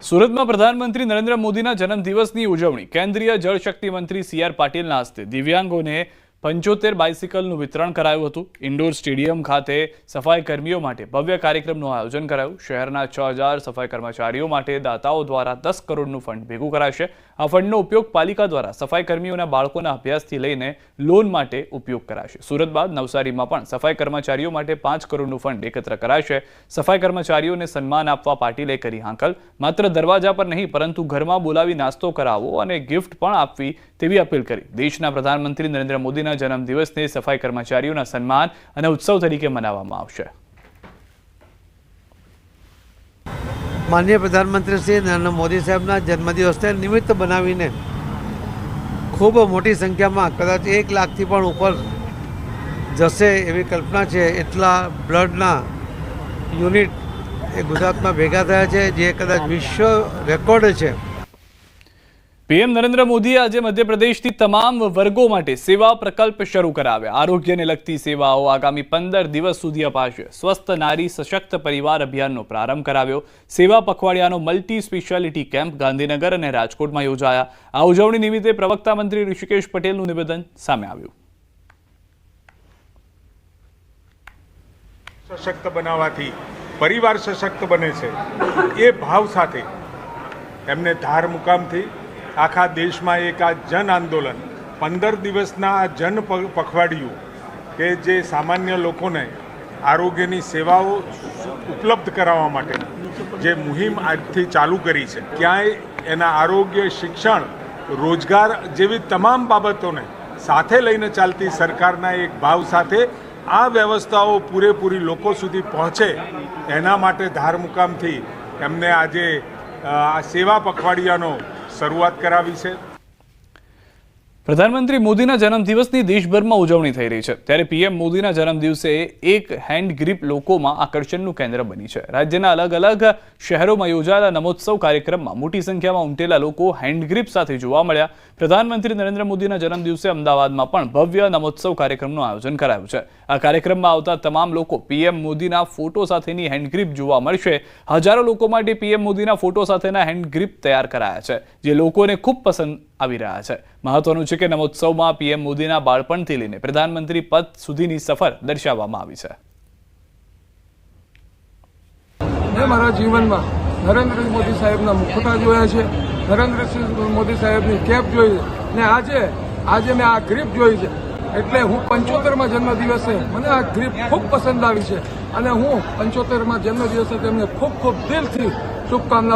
સુરતમાં પ્રધાનમંત્રી નરેન્દ્ર મોદીના જન્મદિવસની ઉજવણી કેન્દ્રીય જળશક્તિ મંત્રી CR પાટીલના હસ્તે દિવ્યાંગોને 75 બાઇસિકલનું વિતરણ કરાયું હતું। ઇન્ડોર સ્ટેડિયમ ખાતે સફાઈ કર્મીઓ માટે ભવ્ય કાર્યક્રમનું આયોજન કરાયું। શહેરના 6000 સફાઈ કર્મચારીઓ માટે દાતાઓ દ્વારા 10 કરોડનું ફંડ ભેગું કરાશે। આ ફંડનો ઉપયોગ પાલિકા દ્વારા સફાઈ કર્મીઓના બાળકોના અભ્યાસથી લઈને લોન માટે ઉપયોગ કરાશે। સુરત બાદ નવસારીમાં પણ સફાઈ કર્મચારીઓ માટે 5 કરોડનું ફંડ એકત્ર કરાશે। સફાઈ કર્મચારીઓને સન્માન આપવા પાટીલે કરી હાંકલ। માત્ર દરવાજા પર નહીં પરંતુ ઘરમાં બોલાવી નાસ્તો કરાવવો અને ગિફ્ટ પણ આપવી તેવી અપીલ કરી। દેશના પ્રધાનમંત્રી નરેન્દ્ર મોદીના જન્મદિવસને સફાઈ કર્મચારીઓના સન્માન અને ઉત્સવ તરીકે મનાવવામાં આવશે। माननीय प्रधानमंत्री श्री नरेंद्र मोदी साहेबना जन्मदिवसने निमित्त बनावीने खूब मोटी संख्या में कदाच 1 लाखथी पण ऊपर जशे एवी कल्पना है। एटला ब्लडना यूनिट गुजरात में भेगा थया छे जे कदाच विश्व रेकॉर्ड है। पीएम नरेंद्र मोदीए आज मध्यप्रदेशથી તમામ વર્ગો માટે સેવા પ્રકલ્પ શરૂ કરાવ્યા। આરોગ્યને લગતી સેવાઓ આગામી 15 દિવસ સુધી અપાશે। સ્વસ્થ નારી સશક્ત પરિવાર અભિયાનનો પ્રારંભ કરાવ્યો। સેવા પખવાડિયાનો મલ્ટી સ્પેશિયાલિટી કેમ્પ ગાંધીનગર અને રાજકોટમાં યોજાયા। આ ઉજવણી નિમિત્તે પ્રવક્તા મંત્રી ઋષિકેશ પટેલનું નિવેદન સામે આવ્યું। સશક્ત બનાવવાથી પરિવાર સશક્ત બને છે એ ભાવ સાથે એમને ધાર મુકામથી આખા દેશમાં એક આ જન આંદોલન 15 દિવસના આ જન પખવાડિયું કે જે સામાન્ય લોકોને આરોગ્યની સેવાઓ ઉપલબ્ધ કરાવવા માટે જે મુહિમ આજથી ચાલુ કરી છે। ક્યાંય એના આરોગ્ય શિક્ષણ રોજગાર જેવી તમામ બાબતોને સાથે લઈને ચાલતી સરકારના એક ભાવ સાથે આ વ્યવસ્થાઓ પૂરેપૂરી લોકો સુધી પહોંચે એના માટે ધાર મુકામથી એમને આજે આ સેવા પખવાડિયાનો શરૂઆત કરાવી છે। પ્રધાનમંત્રી મોદીના જન્મદિવસની દેશભરમાં ઉજવણી થઈ રહી છે ત્યારે પીએમ મોદીના જન્મદિવસે એક હેન્ડ ગ્રીપ લોકોમાં આકર્ષણનું કેન્દ્ર બની છે। રાજ્યના અલગ અલગ શહેરોમાં યોજાયેલા નમોત્સવ કાર્યક્રમમાં મોટી સંખ્યામાં ઉમટેલા લોકો હેન્ડ ગ્રીપ સાથે જોવા મળ્યા। પ્રધાનમંત્રી નરેન્દ્ર મોદીના જન્મદિવસે અમદાવાદમાં પણ ભવ્ય નમોત્સવ કાર્યક્રમનું આયોજન કરાયું છે। આ કાર્યક્રમમાં આવતા તમામ લોકો પીએમ મોદીના ફોટો સાથેની હેન્ડ ગ્રીપ જોવા મળશે। હજારો લોકો માટે પીએમ મોદીના ફોટો સાથેના હેન્ડ ગ્રીપ તૈયાર કરાયા છે જે લોકોને ખૂબ પસંદ આવી રહ્યા છે। મહત્વનું છે કે નમોત્સવમાં પીએમ મોદીના બાળપણથી લઈને પ્રધાનમંત્રી પદ સુધીની સફર દર્શાવવામાં આવી છે। મેં મારા જીવનમાં નરેન્દ્ર મોદી સાહેબના મુખોટા જોયા છે, નરેન્દ્ર મોદી સાહેબની કેપ જોઈ છે ને આજે મેં આ ગ્રીપ જોઈ છે। એટલે હું 75માં જન્મદિવસે મને આ ગ્રીપ ખૂબ પસંદ આવી છે અને હું 75માં જન્મદિવસે તેમને ખૂબ દિલથી શુભકામના